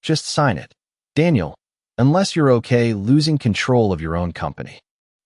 Just sign it. Daniel, unless you're okay losing control of your own company.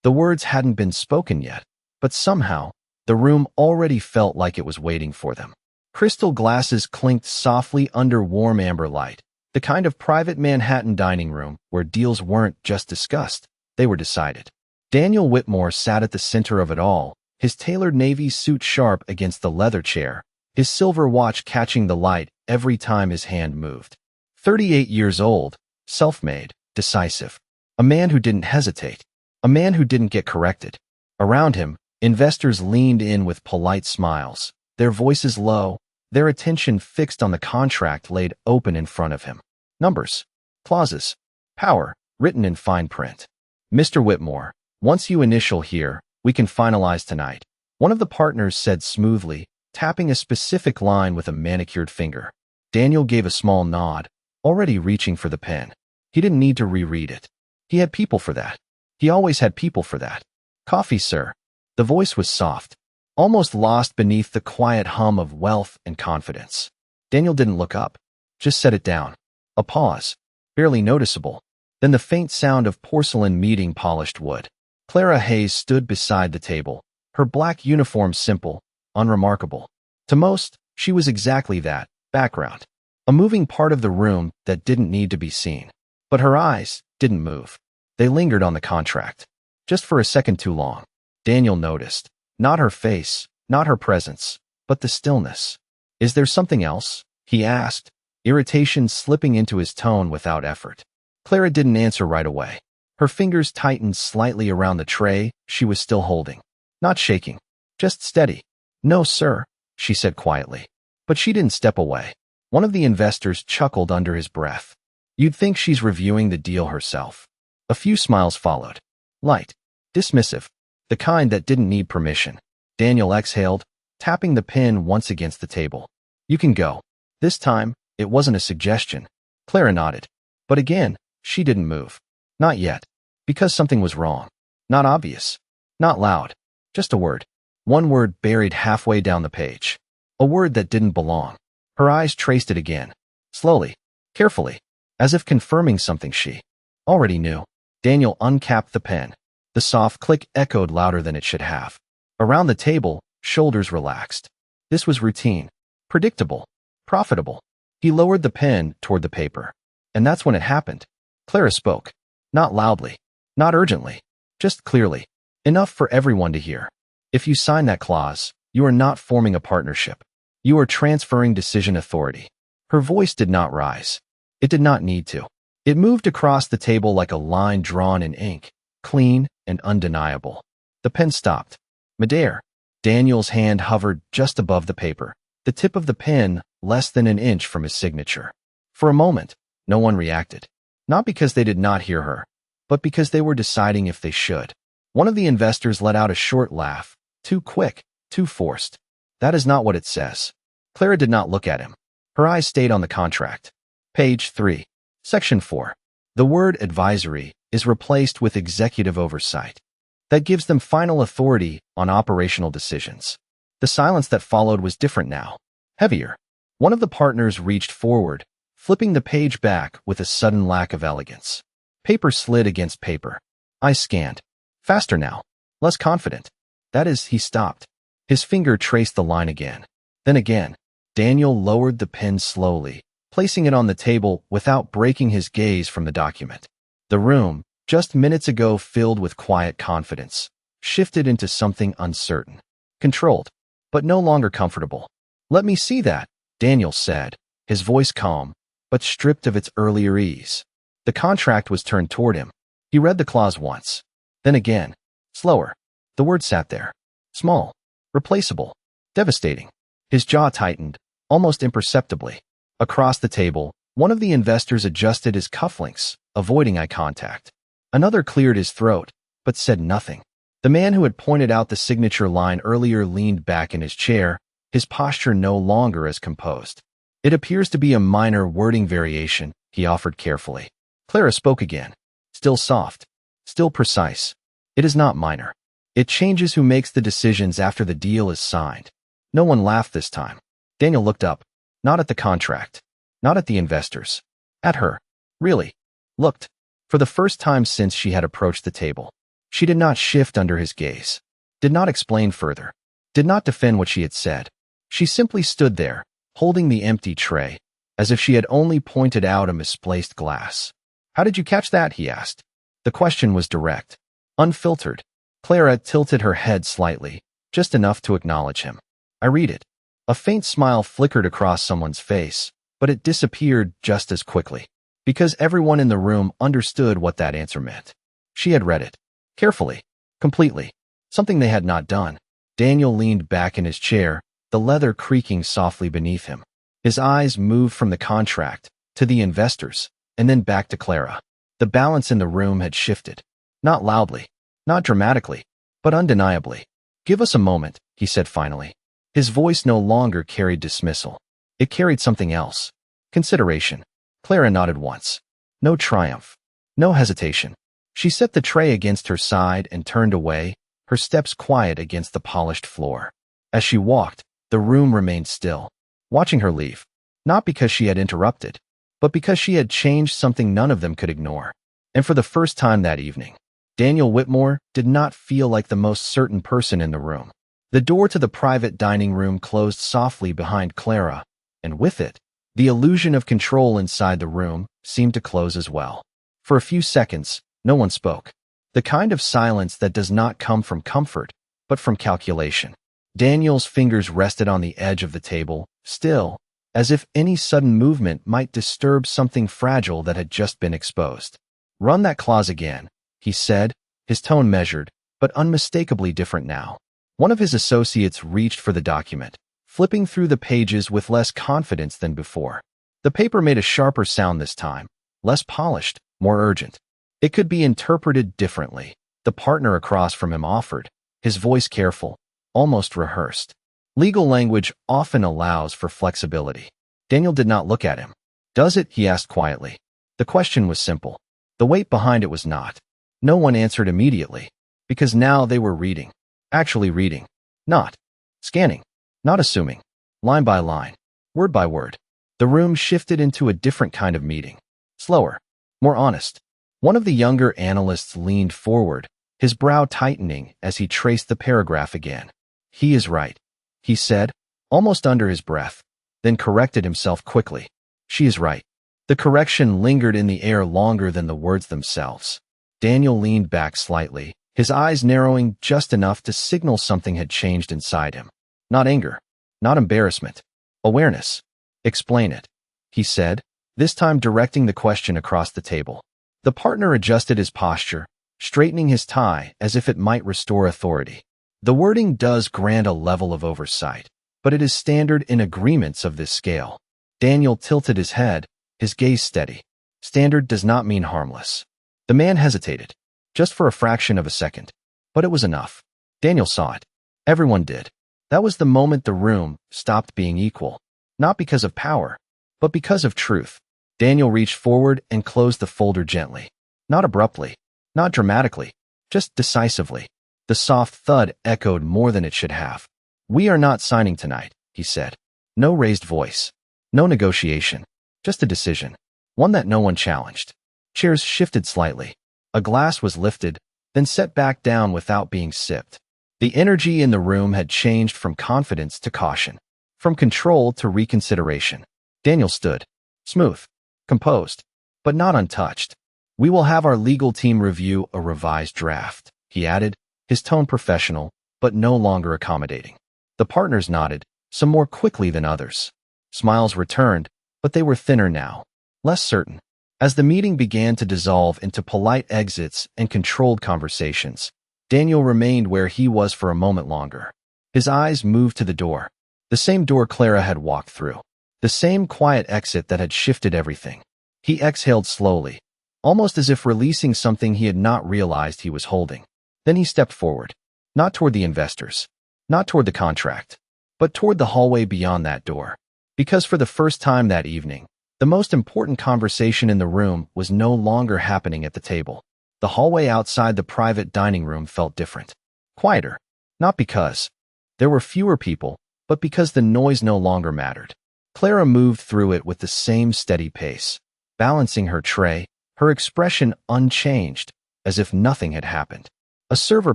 The words hadn't been spoken yet, but somehow, the room already felt like it was waiting for them. Crystal glasses clinked softly under warm amber light, the kind of private Manhattan dining room where deals weren't just discussed, they were decided. Daniel Whitmore sat at the center of it all, his tailored navy suit sharp against the leather chair, his silver watch catching the light every time his hand moved. 38 years old, self-made, decisive. A man who didn't hesitate. A man who didn't get corrected. Around him, investors leaned in with polite smiles, their voices low, their attention fixed on the contract laid open in front of him. Numbers, clauses, power, written in fine print. Mr. Whitmore, once you initial here, we can finalize tonight. One of the partners said smoothly, tapping a specific line with a manicured finger. Daniel gave a small nod, already reaching for the pen. He didn't need to reread it. He had people for that. He always had people for that. Coffee, sir. The voice was soft, almost lost beneath the quiet hum of wealth and confidence. Daniel didn't look up, just set it down. A pause, barely noticeable. Then the faint sound of porcelain meeting polished wood. Clara Hayes stood beside the table, her black uniform simple, unremarkable. To most, she was exactly that, background. A moving part of the room that didn't need to be seen. But her eyes didn't move. They lingered on the contract. Just for a second too long. Daniel noticed. Not her face, not her presence, but the stillness. Is there something else? He asked, irritation slipping into his tone without effort. Clara didn't answer right away. Her fingers tightened slightly around the tray she was still holding. Not shaking, just steady. No, sir, she said quietly. But she didn't step away. One of the investors chuckled under his breath. You'd think she's reviewing the deal herself. A few smiles followed. Light, dismissive, the kind that didn't need permission. Daniel exhaled, tapping the pen once against the table. You can go. This time, it wasn't a suggestion. Clara nodded. But again, she didn't move. Not yet. Because something was wrong. Not obvious. Not loud. Just a word. One word buried halfway down the page. A word that didn't belong. Her eyes traced it again. Slowly. Carefully. As if confirming something she already knew. Daniel uncapped the pen. The soft click echoed louder than it should have. Around the table, shoulders relaxed. This was routine. Predictable. Profitable. He lowered the pen toward the paper. And that's when it happened. Clara spoke. Not loudly. Not urgently. Just clearly. Enough for everyone to hear. If you sign that clause, you are not forming a partnership. You are transferring decision authority. Her voice did not rise. It did not need to. It moved across the table like a line drawn in ink, clean and undeniable. The pen stopped. Midair. Daniel's hand hovered just above the paper, the tip of the pen less than an inch from his signature. For a moment, no one reacted. Not because they did not hear her, but because they were deciding if they should. One of the investors let out a short laugh, too quick, too forced. That is not what it says. Clara did not look at him. Her eyes stayed on the contract. Page 3. Section 4. The word advisory is replaced with executive oversight. That gives them final authority on operational decisions. The silence that followed was different now. Heavier. One of the partners reached forward, flipping the page back with a sudden lack of elegance. Paper slid against paper. Eyes scanned. Faster now. Less confident. That is, he stopped. His finger traced the line again. Then again. Daniel lowered the pen slowly, placing it on the table without breaking his gaze from the document. The room, just minutes ago filled with quiet confidence, shifted into something uncertain. Controlled, but no longer comfortable. Let me see that, Daniel said, his voice calm, but stripped of its earlier ease. The contract was turned toward him. He read the clause once. Then again. Slower. The word sat there. Small. Replaceable. Devastating. His jaw tightened, almost imperceptibly. Across the table, one of the investors adjusted his cufflinks, avoiding eye contact. Another cleared his throat, but said nothing. The man who had pointed out the signature line earlier leaned back in his chair, his posture no longer as composed. It appears to be a minor wording variation, he offered carefully. Clara spoke again. Still soft. Still precise. It is not minor. It changes who makes the decisions after the deal is signed. No one laughed this time. Daniel looked up. Not at the contract. Not at the investors. At her. Really. Looked. For the first time since she had approached the table. She did not shift under his gaze. Did not explain further. Did not defend what she had said. She simply stood there, holding the empty tray, as if she had only pointed out a misplaced glass. How did you catch that? He asked. The question was direct. Unfiltered. Clara tilted her head slightly, just enough to acknowledge him. I read it. A faint smile flickered across someone's face, but it disappeared just as quickly, because everyone in the room understood what that answer meant. She had read it. Carefully. Completely. Something they had not done. Daniel leaned back in his chair, the leather creaking softly beneath him. His eyes moved from the contract to the investors, and then back to Clara. The balance in the room had shifted. Not loudly, not dramatically, but undeniably. Give us a moment, he said finally. His voice no longer carried dismissal. It carried something else. Consideration. Clara nodded once. No triumph. No hesitation. She set the tray against her side and turned away, her steps quiet against the polished floor. As she walked, the room remained still, watching her leave. Not because she had interrupted, but because she had changed something none of them could ignore. And for the first time that evening, Daniel Whitmore did not feel like the most certain person in the room. The door to the private dining room closed softly behind Clara, and with it, the illusion of control inside the room seemed to close as well. For a few seconds, no one spoke. The kind of silence that does not come from comfort, but from calculation. Daniel's fingers rested on the edge of the table, still, as if any sudden movement might disturb something fragile that had just been exposed. Run that clause again, he said, his tone measured, but unmistakably different now. One of his associates reached for the document, flipping through the pages with less confidence than before. The paper made a sharper sound this time, less polished, more urgent. It could be interpreted differently, the partner across from him offered, his voice careful, almost rehearsed. Legal language often allows for flexibility. Daniel did not look at him. Does it? He asked quietly. The question was simple. The weight behind it was not. No one answered immediately, because now they were reading. Actually reading. Not scanning. Not assuming. Line by line. Word by word. The room shifted into a different kind of meeting. Slower. More honest. One of the younger analysts leaned forward, his brow tightening as he traced the paragraph again. He is right, he said, almost under his breath, then corrected himself quickly. She is right. The correction lingered in the air longer than the words themselves. Daniel leaned back slightly, his eyes narrowing just enough to signal something had changed inside him. Not anger. Not embarrassment. Awareness. Explain it, he said, this time directing the question across the table. The partner adjusted his posture, straightening his tie as if it might restore authority. The wording does grant a level of oversight, but it is standard in agreements of this scale. Daniel tilted his head, his gaze steady. Standard does not mean harmless. The man hesitated, just for a fraction of a second. But it was enough. Daniel saw it. Everyone did. That was the moment the room stopped being equal. Not because of power, but because of truth. Daniel reached forward and closed the folder gently. Not abruptly, not dramatically, just decisively. The soft thud echoed more than it should have. We are not signing tonight, he said. No raised voice. No negotiation. Just a decision. One that no one challenged. Chairs shifted slightly. A glass was lifted, then set back down without being sipped. The energy in the room had changed from confidence to caution, from control to reconsideration. Daniel stood. Smooth. Composed. But not untouched. We will have our legal team review a revised draft, he added, his tone professional, but no longer accommodating. The partners nodded, some more quickly than others. Smiles returned, but they were thinner now, less certain. As the meeting began to dissolve into polite exits and controlled conversations, Daniel remained where he was for a moment longer. His eyes moved to the door, the same door Clara had walked through, the same quiet exit that had shifted everything. He exhaled slowly, almost as if releasing something he had not realized he was holding. Then he stepped forward, not toward the investors, not toward the contract, but toward the hallway beyond that door. Because for the first time that evening, the most important conversation in the room was no longer happening at the table. The hallway outside the private dining room felt different. Quieter. Not because there were fewer people, but because the noise no longer mattered. Clara moved through it with the same steady pace. balancing her tray, her expression unchanged, as if nothing had happened. A server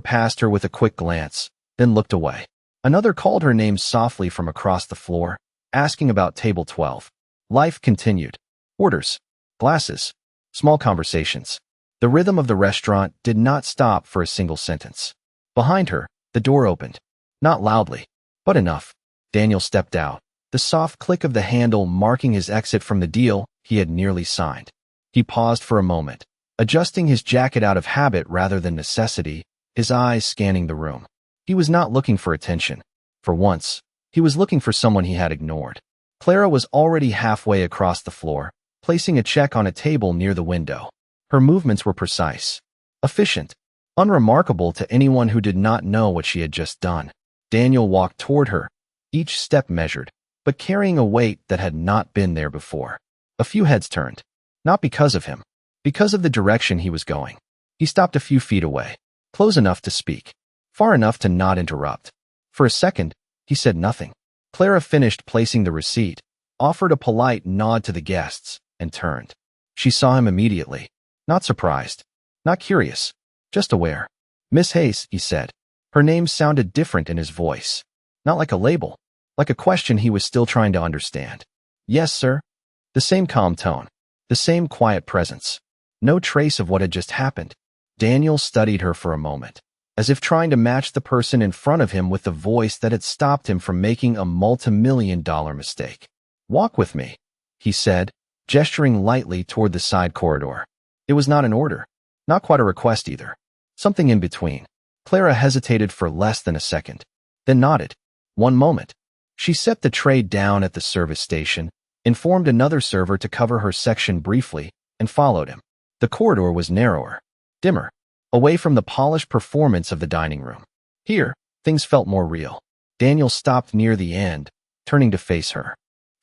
passed her with a quick glance, then looked away. Another called her name softly from across the floor, asking about table 12. Life continued. Orders, glasses, small conversations. The rhythm of the restaurant did not stop for a single sentence. Behind her, the door opened. Not loudly, but enough. Daniel stepped out, the soft click of the handle marking his exit from the deal he had nearly signed. He paused for a moment, adjusting his jacket out of habit rather than necessity, his eyes scanning the room. He was not looking for attention. For once, he was looking for someone he had ignored. Clara was already halfway across the floor, placing a check on a table near the window. Her movements were precise, efficient, unremarkable to anyone who did not know what she had just done. Daniel walked toward her, each step measured, but carrying a weight that had not been there before. A few heads turned, not because of him, because of the direction he was going. He stopped a few feet away, close enough to speak, far enough to not interrupt. For a second, he said nothing. Clara finished placing the receipt, offered a polite nod to the guests, and turned. She saw him immediately, not surprised, not curious, just aware. Miss Hayes, he said. Her name sounded different in his voice, not like a label, like a question he was still trying to understand. Yes, sir. The same calm tone, the same quiet presence. No trace of what had just happened. Daniel studied her for a moment, as if trying to match the person in front of him with the voice that had stopped him from making a multi-million-dollar mistake. Walk with me, he said, gesturing lightly toward the side corridor. It was not an order, not quite a request either. Something in between. Clara hesitated for less than a second, then nodded. One moment. She set the tray down at the service station, informed another server to cover her section briefly, and followed him. The corridor was narrower, dimmer, away from the polished performance of the dining room. Here, things felt more real. Daniel stopped near the end, turning to face her.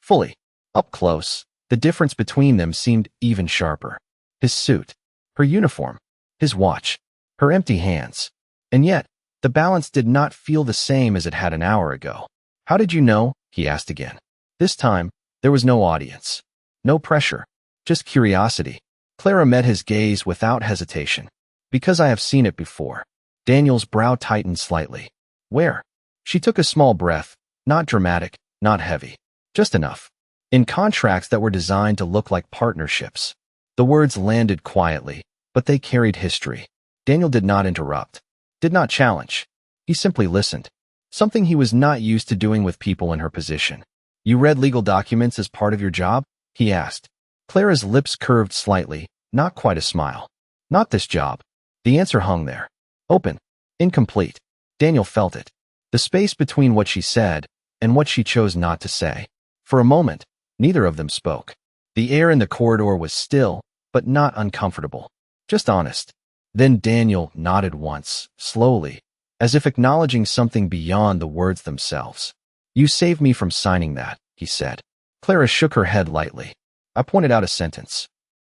Fully, up close, the difference between them seemed even sharper. His suit, her uniform, his watch, her empty hands. And yet, the balance did not feel the same as it had an hour ago. How did you know? He asked again. This time, there was no audience, no pressure, just curiosity. Clara met his gaze without hesitation. Because I have seen it before. Daniel's brow tightened slightly. Where? She took a small breath, not dramatic, not heavy, just enough. In contracts that were designed to look like partnerships. The words landed quietly, but they carried history. Daniel did not interrupt, did not challenge. He simply listened, something he was not used to doing with people in her position. You read legal documents as part of your job? He asked. Clara's lips curved slightly, not quite a smile. Not this job. The answer hung there. Open. Incomplete. Daniel felt it. The space between what she said and what she chose not to say. For a moment, neither of them spoke. The air in the corridor was still, but not uncomfortable. Just honest. Then Daniel nodded once, slowly, as if acknowledging something beyond the words themselves. You saved me from signing that, he said. Clara shook her head lightly. I pointed out a sentence.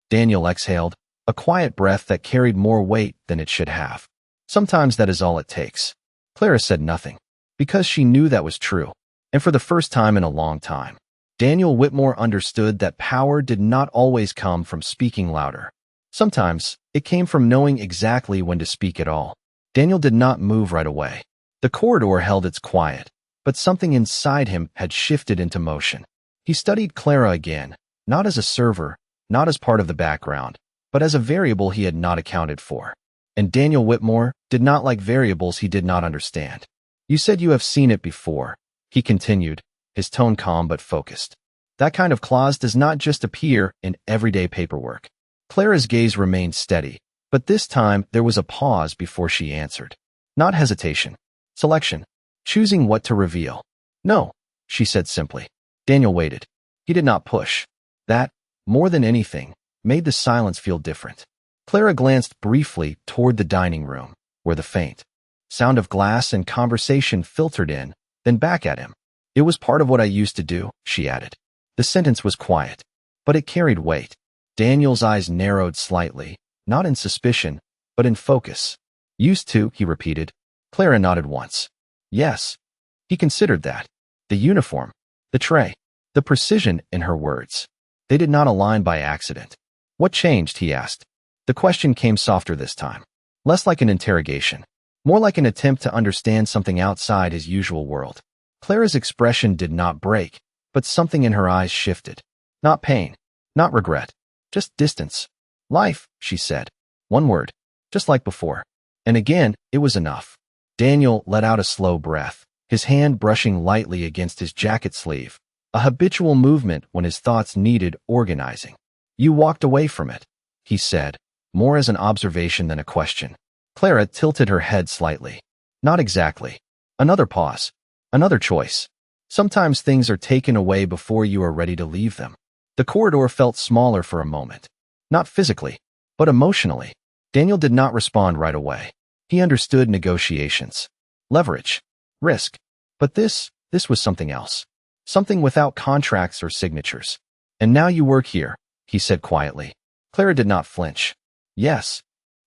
Daniel exhaled, a quiet breath that carried more weight than it should have. Sometimes that is all it takes. Clara said nothing, because she knew that was true, and for the first time in a long time. Daniel Whitmore understood that power did not always come from speaking louder. Sometimes, it came from knowing exactly when to speak at all. Daniel did not move right away. The corridor held its quiet, but something inside him had shifted into motion. He studied Clara again, not as a server, not as part of the background, but as a variable he had not accounted for. And Daniel Whitmore did not like variables he did not understand. You said you have seen it before, he continued, his tone calm but focused. That kind of clause does not just appear in everyday paperwork. Clara's gaze remained steady, but this time there was a pause before she answered. Not hesitation. Selection. Choosing what to reveal. No, she said simply. Daniel waited. He did not push. That, more than anything, made the silence feel different. Clara glanced briefly toward the dining room, where the faint sound of glass and conversation filtered in, then back at him. It was part of what I used to do, she added. The sentence was quiet, but it carried weight. Daniel's eyes narrowed slightly, not in suspicion, but in focus. Used to, he repeated. Clara nodded once. Yes. He considered that. The uniform, the tray, the precision in her words. They did not align by accident. What changed? He asked. The question came softer this time. Less like an interrogation. More like an attempt to understand something outside his usual world. Clara's expression did not break, but something in her eyes shifted. Not pain. Not regret. Just distance. Life, she said. One word. Just like before. And again, it was enough. Daniel let out a slow breath, his hand brushing lightly against his jacket sleeve, a habitual movement when his thoughts needed organizing. You walked away from it, he said, more as an observation than a question. Clara tilted her head slightly. Not exactly. Another pause. Another choice. Sometimes things are taken away before you are ready to leave them. The corridor felt smaller for a moment. Not physically, but emotionally. Daniel did not respond right away. He understood negotiations, leverage, risk. But this was something else. Something without contracts or signatures. And now you work here, he said quietly. Clara did not flinch. Yes.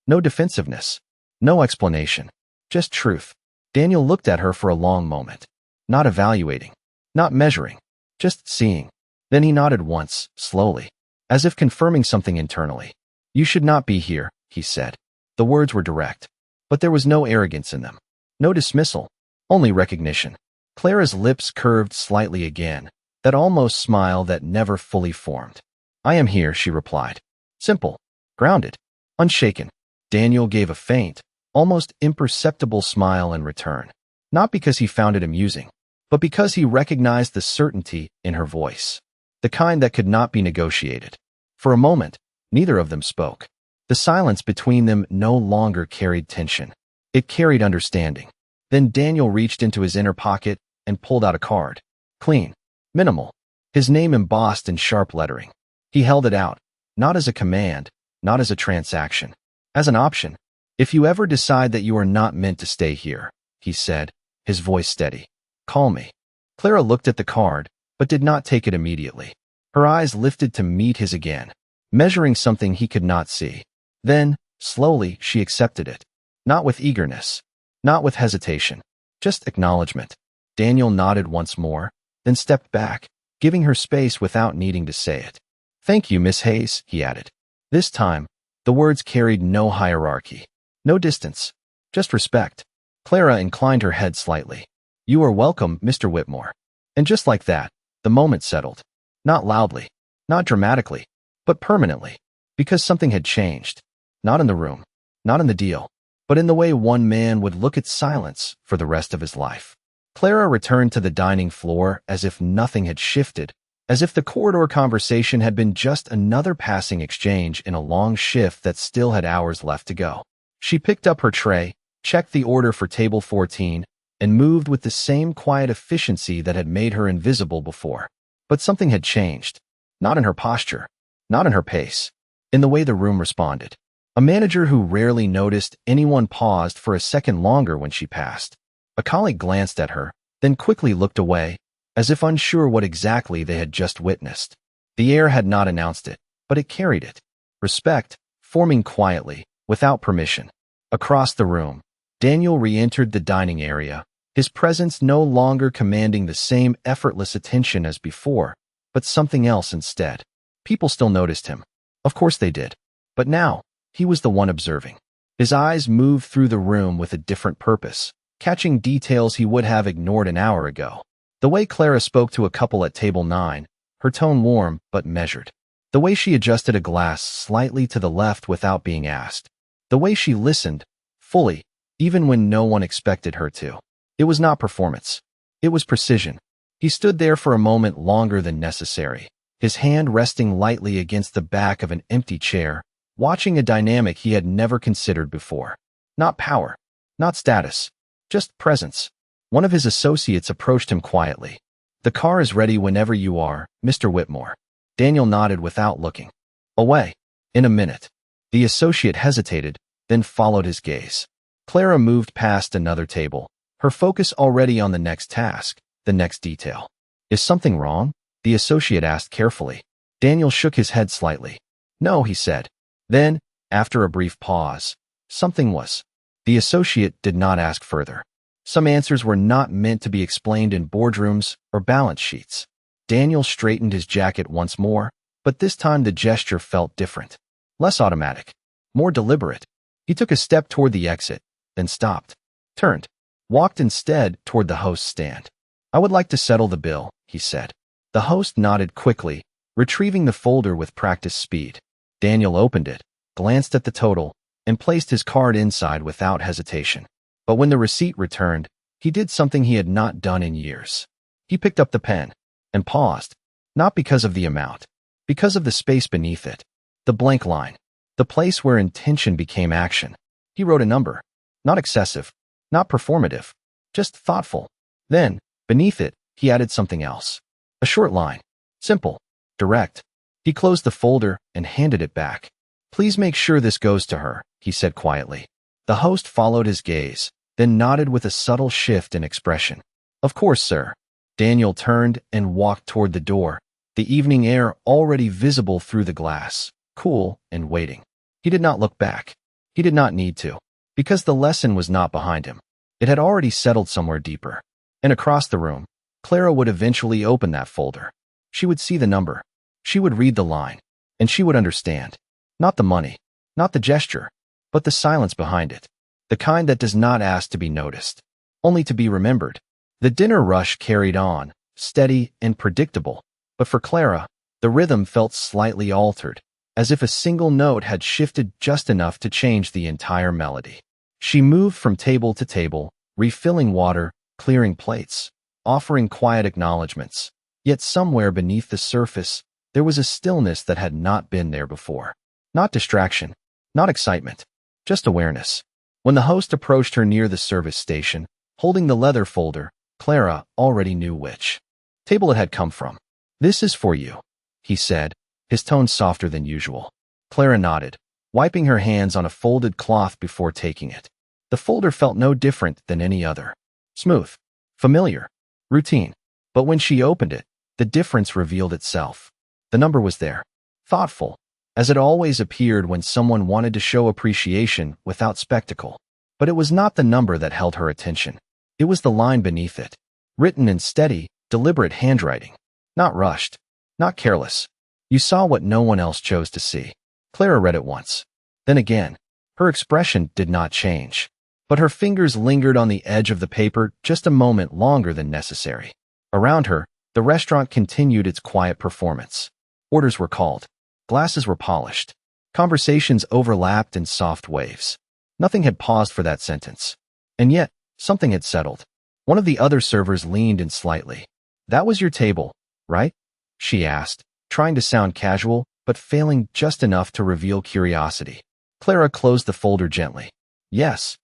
No defensiveness. No explanation. Just truth. Daniel looked at her for a long moment. Not evaluating. Not measuring. Just seeing. Then he nodded once, slowly, as if confirming something internally. You should not be here, he said. The words were direct. But there was no arrogance in them. No dismissal. Only recognition. Clara's lips curved slightly again, that almost smile that never fully formed. I am here, she replied. Simple. Grounded. Unshaken. Daniel gave a faint, almost imperceptible smile in return. Not because he found it amusing, but because he recognized the certainty in her voice. The kind that could not be negotiated. For a moment, neither of them spoke. The silence between them no longer carried tension. It carried understanding. Then Daniel reached into his inner pocket and pulled out a card. Clean. Minimal. His name embossed in sharp lettering. He held it out, not as a command, not as a transaction, as an option. If you ever decide that you are not meant to stay here, he said, his voice steady, call me. Clara looked at the card, but did not take it immediately. Her eyes lifted to meet his again, measuring something he could not see. Then, slowly, she accepted it. Not with eagerness, not with hesitation, just acknowledgement. Daniel nodded once more, then stepped back, giving her space without needing to say it. Thank you, Miss Hayes, he added. This time, the words carried no hierarchy, no distance, just respect. Clara inclined her head slightly. You are welcome, Mr. Whitmore. And just like that, the moment settled. Not loudly, not dramatically, but permanently, because something had changed. Not in the room, not in the deal, but in the way one man would look at silence for the rest of his life. Clara returned to the dining floor as if nothing had shifted, as if the corridor conversation had been just another passing exchange in a long shift that still had hours left to go. She picked up her tray, checked the order for table 14, and moved with the same quiet efficiency that had made her invisible before. But something had changed. Not in her posture, not in her pace, in the way the room responded. A manager who rarely noticed anyone paused for a second longer when she passed. A colleague glanced at her, then quickly looked away, as if unsure what exactly they had just witnessed. The air had not announced it, but it carried it. Respect, forming quietly, without permission. Across the room, Daniel re-entered the dining area, his presence no longer commanding the same effortless attention as before, but something else instead. People still noticed him. Of course they did. But now, he was the one observing. His eyes moved through the room with a different purpose, catching details he would have ignored an hour ago. The way Clara spoke to a couple at table 9, her tone warm but measured. The way she adjusted a glass slightly to the left without being asked. The way she listened, fully, even when no one expected her to. It was not performance. It was precision. He stood there for a moment longer than necessary, his hand resting lightly against the back of an empty chair, watching a dynamic he had never considered before. Not power, not status, just presence. One of his associates approached him quietly. The car is ready whenever you are, Mr. Whitmore. Daniel nodded without looking. Away. In a minute. The associate hesitated, then followed his gaze. Clara moved past another table, her focus already on the next task, the next detail. Is something wrong? The associate asked carefully. Daniel shook his head slightly. No, he said. Then, after a brief pause, something was. The associate did not ask further. Some answers were not meant to be explained in boardrooms or balance sheets. Daniel straightened his jacket once more, But this time the gesture felt different. Less automatic. More deliberate. He took a step toward the exit, then stopped. Turned. Walked instead toward the host's stand. "I would like to settle the bill," he said. The host nodded quickly, retrieving the folder with practiced speed. Daniel opened it, glanced at the total, and placed his card inside without hesitation. But when the receipt returned, he did something he had not done in years. He picked up the pen and paused, not because of the amount, because of the space beneath it, the blank line, the place where intention became action. He wrote a number, not excessive, not performative, just thoughtful. Then, beneath it, he added something else. A short line, simple, direct. He closed the folder and handed it back. "Please make sure this goes to her," he said quietly. The host followed his gaze, then nodded with a subtle shift in expression. "Of course, sir." Daniel turned and walked toward the door, the evening air already visible through the glass, cool and waiting. He did not look back. He did not need to, because the lesson was not behind him. It had already settled somewhere deeper. And across the room, Clara would eventually open that folder. She would see the number. She would read the line, and she would understand. Not the money, not the gesture, but the silence behind it. The kind that does not ask to be noticed, only to be remembered. The dinner rush carried on, steady and predictable. But for Clara, the rhythm felt slightly altered, as if a single note had shifted just enough to change the entire melody. She moved from table to table, refilling water, clearing plates, offering quiet acknowledgments. Yet somewhere beneath the surface, there was a stillness that had not been there before. Not distraction, not excitement, just awareness. When the host approached her near the service station, holding the leather folder, Clara already knew which table it had come from. "This is for you," he said, his tone softer than usual. Clara nodded, wiping her hands on a folded cloth before taking it. The folder felt no different than any other. Smooth, familiar, routine. But when she opened it, the difference revealed itself. The number was there, thoughtful, as it always appeared when someone wanted to show appreciation without spectacle. But it was not the number that held her attention. It was the line beneath it, written in steady, deliberate handwriting. Not rushed, not careless. You saw what no one else chose to see. Clara read it once. Then again. Her expression did not change. But her fingers lingered on the edge of the paper just a moment longer than necessary. Around her, the restaurant continued its quiet performance. Orders were called. Glasses were polished. Conversations overlapped in soft waves. Nothing had paused for that sentence. And yet, something had settled. One of the other servers leaned in slightly. "That was your table, right?" she asked, trying to sound casual, but failing just enough to reveal curiosity. Clara closed the folder gently. "Yes."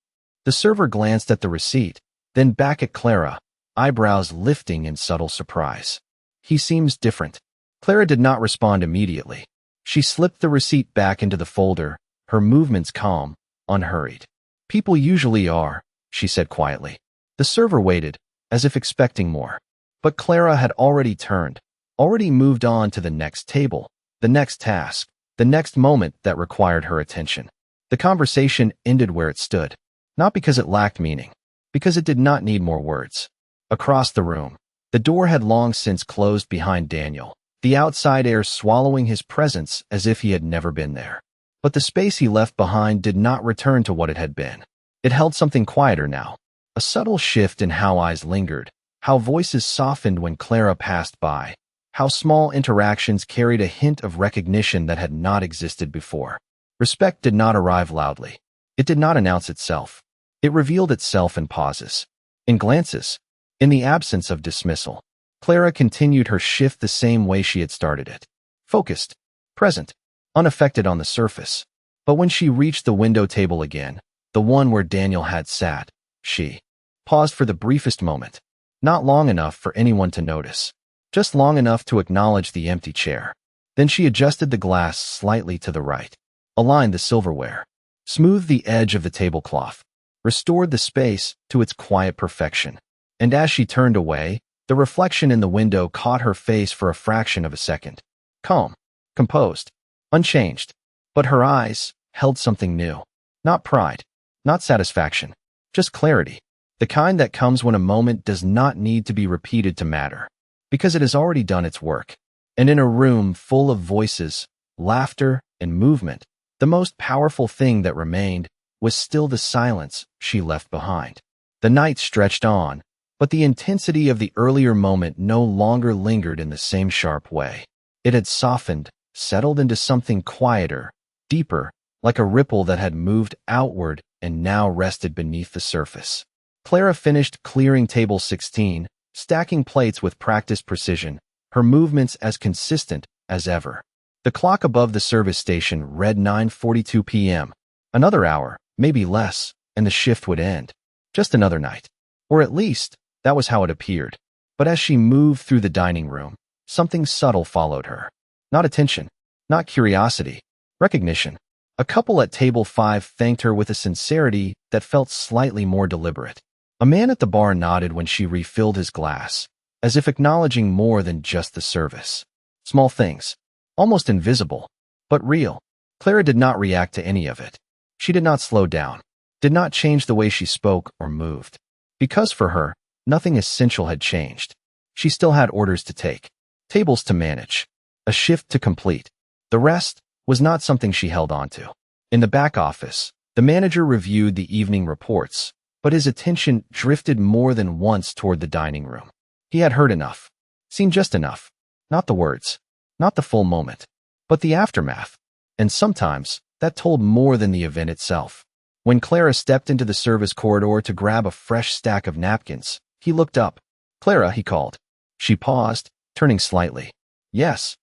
The server glanced at the receipt, then back at Clara, eyebrows lifting in subtle surprise. "He seems different." Clara did not respond immediately. She slipped the receipt back into the folder, her movements calm, unhurried. "People usually are," she said quietly. The server waited, as if expecting more. But Clara had already turned, already moved on to the next table, the next task, the next moment that required her attention. The conversation ended where it stood. Not because it lacked meaning, because it did not need more words. Across the room, the door had long since closed behind Daniel, the outside air swallowing his presence as if he had never been there. But the space he left behind did not return to what it had been. It held something quieter now, a subtle shift in how eyes lingered, how voices softened when Clara passed by, how small interactions carried a hint of recognition that had not existed before. Respect did not arrive loudly. It did not announce itself. It revealed itself in pauses, in glances, in the absence of dismissal. Clara continued her shift the same way she had started it. Focused, present, unaffected on the surface. But when she reached the window table again, the one where Daniel had sat, she paused for the briefest moment. Not long enough for anyone to notice. Just long enough to acknowledge the empty chair. Then she adjusted the glass slightly to the right, aligned the silverware, smoothed the edge of the tablecloth, restored the space to its quiet perfection. And as she turned away, the reflection in the window caught her face for a fraction of a second. Calm, composed, unchanged. But her eyes held something new. Not pride, not satisfaction, just clarity. The kind that comes when a moment does not need to be repeated to matter, because it has already done its work. And in a room full of voices, laughter, and movement, the most powerful thing that remained was still the silence she left behind. The night stretched on, but the intensity of the earlier moment no longer lingered in the same sharp way. It had softened, settled into something quieter, deeper, like a ripple that had moved outward and now rested beneath the surface. Clara finished clearing table 16, stacking plates with practiced precision, her movements as consistent as ever. The clock above the service station read 9:42 p.m. Another hour, maybe less, and the shift would end. Just another night. Or at least, that was how it appeared. But as she moved through the dining room, something subtle followed her. Not attention, not curiosity, recognition. A couple at table 5 thanked her with a sincerity that felt slightly more deliberate. A man at the bar nodded when she refilled his glass, as if acknowledging more than just the service. Small things, almost invisible, but real. Clara did not react to any of it. She did not slow down, did not change the way she spoke or moved. Because for her, nothing essential had changed. She still had orders to take, tables to manage, a shift to complete. The rest was not something she held on to. In the back office, the manager reviewed the evening reports, but his attention drifted more than once toward the dining room. He had heard enough, seen just enough. Not the words, not the full moment, but the aftermath. And sometimes, that told more than the event itself. When Clara stepped into the service corridor to grab a fresh stack of napkins, he looked up. "Clara," he called. She paused, turning slightly. "Yes."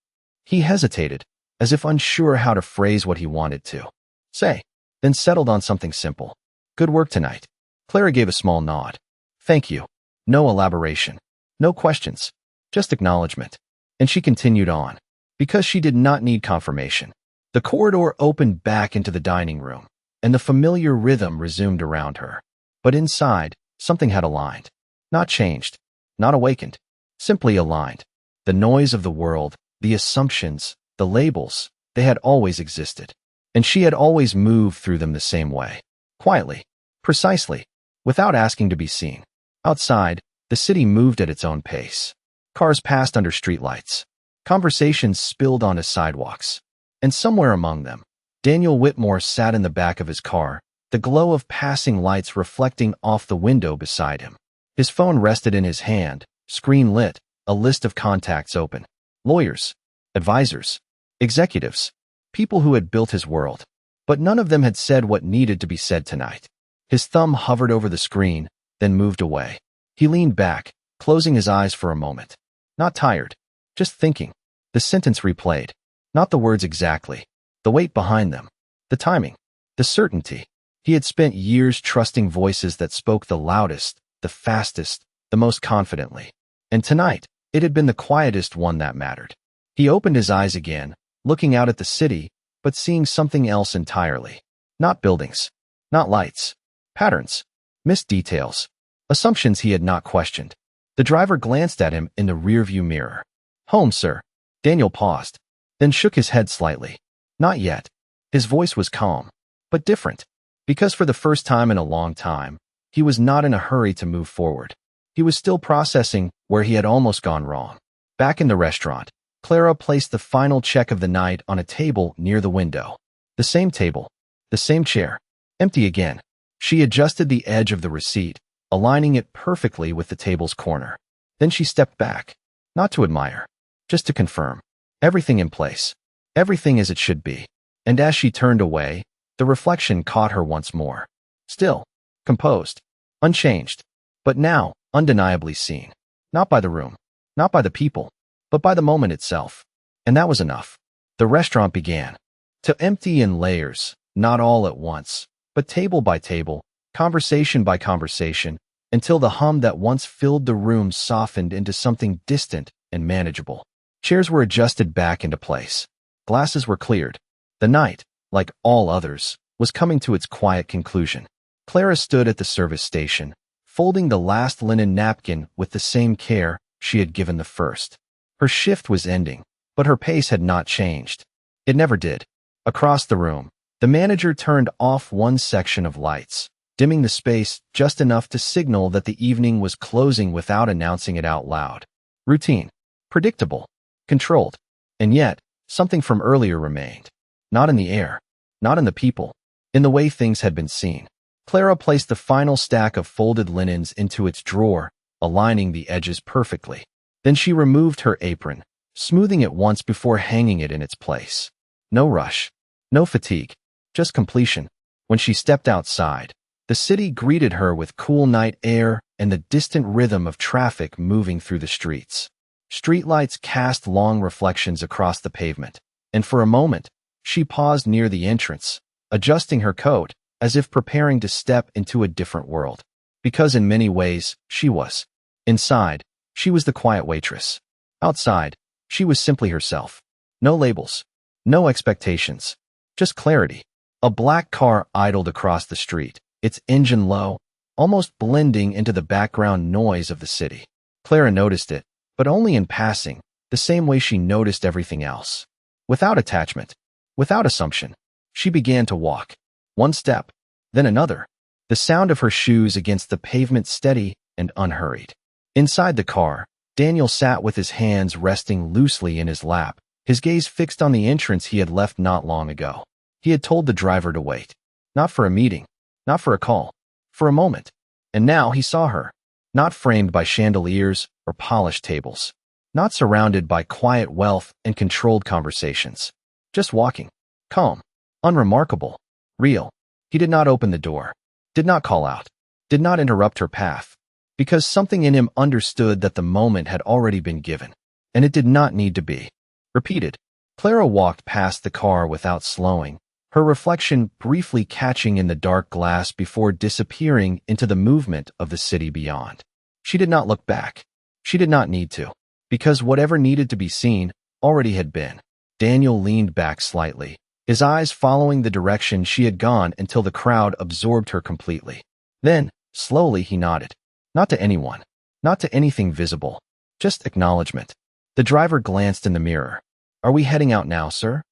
He hesitated, as if unsure how to phrase what he wanted to say, then settled on something simple. "Good work tonight." Clara gave a small nod. "Thank you." No elaboration, no questions, just acknowledgement. And she continued on, because she did not need confirmation. The corridor opened back into the dining room, and the familiar rhythm resumed around her. But inside, something had aligned. Not changed, not awakened, simply aligned. The noise of the world, the assumptions, the labels, they had always existed. And she had always moved through them the same way. Quietly, precisely, without asking to be seen. Outside, the city moved at its own pace. Cars passed under streetlights. Conversations spilled onto sidewalks. And somewhere among them, Daniel Whitmore sat in the back of his car, the glow of passing lights reflecting off the window beside him. His phone rested in his hand, screen lit, a list of contacts open. Lawyers, advisors, executives, people who had built his world. But none of them had said what needed to be said tonight. His thumb hovered over the screen, then moved away. He leaned back, closing his eyes for a moment. Not tired, just thinking. The sentence replayed. Not the words exactly. The weight behind them. The timing. The certainty. He had spent years trusting voices that spoke the loudest, the fastest, the most confidently. And tonight, it had been the quietest one that mattered. He opened his eyes again, looking out at the city, but seeing something else entirely. Not buildings. Not lights. Patterns. Missed details. Assumptions he had not questioned. The driver glanced at him in the rearview mirror. "Home, sir." Daniel paused, then shook his head slightly. "Not yet." His voice was calm, but different, because for the first time in a long time, he was not in a hurry to move forward. He was still processing where he had almost gone wrong. Back in the restaurant, Clara placed the final check of the night on a table near the window. The same table, the same chair, empty again. She adjusted the edge of the receipt, aligning it perfectly with the table's corner. Then she stepped back, not to admire, just to confirm. Everything in place, everything as it should be. And as she turned away, the reflection caught her once more. Still, composed, unchanged, but now undeniably seen. Not by the room, not by the people, but by the moment itself. And that was enough. The restaurant began to empty in layers, not all at once, but table by table, conversation by conversation, until the hum that once filled the room softened into something distant and manageable. Chairs were adjusted back into place. Glasses were cleared. The night, like all others, was coming to its quiet conclusion. Clara stood at the service station, folding the last linen napkin with the same care she had given the first. Her shift was ending, but her pace had not changed. It never did. Across the room, the manager turned off one section of lights, dimming the space just enough to signal that the evening was closing without announcing it out loud. Routine. Predictable. controlled. And yet, something from earlier remained. Not in the air, not in the people, in the way things had been seen. Clara placed the final stack of folded linens into its drawer, aligning the edges perfectly. Then she removed her apron, smoothing it once before hanging it in its place. No rush, no fatigue, just completion. When she stepped outside, the city greeted her with cool night air and the distant rhythm of traffic moving through the streets. Streetlights cast long reflections across the pavement, and for a moment, she paused near the entrance, adjusting her coat as if preparing to step into a different world. Because in many ways, she was. Inside, she was the quiet waitress. Outside, she was simply herself. No labels, no expectations, just clarity. A black car idled across the street, its engine low, almost blending into the background noise of the city. Clara noticed it, but only in passing, the same way she noticed everything else. Without attachment, without assumption, she began to walk. One step, then another, the sound of her shoes against the pavement steady and unhurried. Inside the car, Daniel sat with his hands resting loosely in his lap, his gaze fixed on the entrance he had left not long ago. He had told the driver to wait. Not for a meeting, not for a call, for a moment. And now he saw her, not framed by chandeliers or polished tables, not surrounded by quiet wealth and controlled conversations. Just walking, calm, unremarkable, real. He did not open the door, did not call out, did not interrupt her path, because something in him understood that the moment had already been given, and it did not need to be repeated. Clara walked past the car without slowing, her reflection briefly catching in the dark glass before disappearing into the movement of the city beyond. She did not look back. She did not need to, because whatever needed to be seen already had been. Daniel leaned back slightly, his eyes following the direction she had gone until the crowd absorbed her completely. Then, slowly he nodded. Not to anyone, not to anything visible, just acknowledgement. The driver glanced in the mirror. "Are we heading out now, sir?"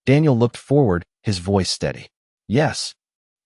Daniel looked forward, his voice steady. "Yes."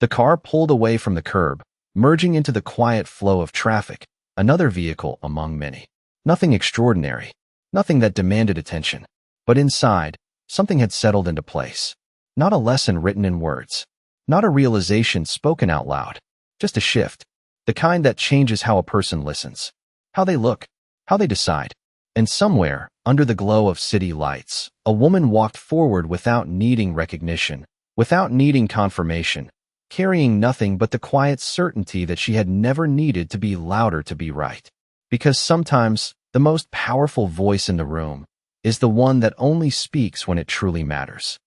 The car pulled away from the curb, merging into the quiet flow of traffic, another vehicle among many. Nothing extraordinary, nothing that demanded attention. But inside, something had settled into place. Not a lesson written in words, not a realization spoken out loud, just a shift. The kind that changes how a person listens, how they look, how they decide. And somewhere, under the glow of city lights, a woman walked forward without needing recognition, without needing confirmation, carrying nothing but the quiet certainty that she had never needed to be louder to be right. Because sometimes, the most powerful voice in the room is the one that only speaks when it truly matters.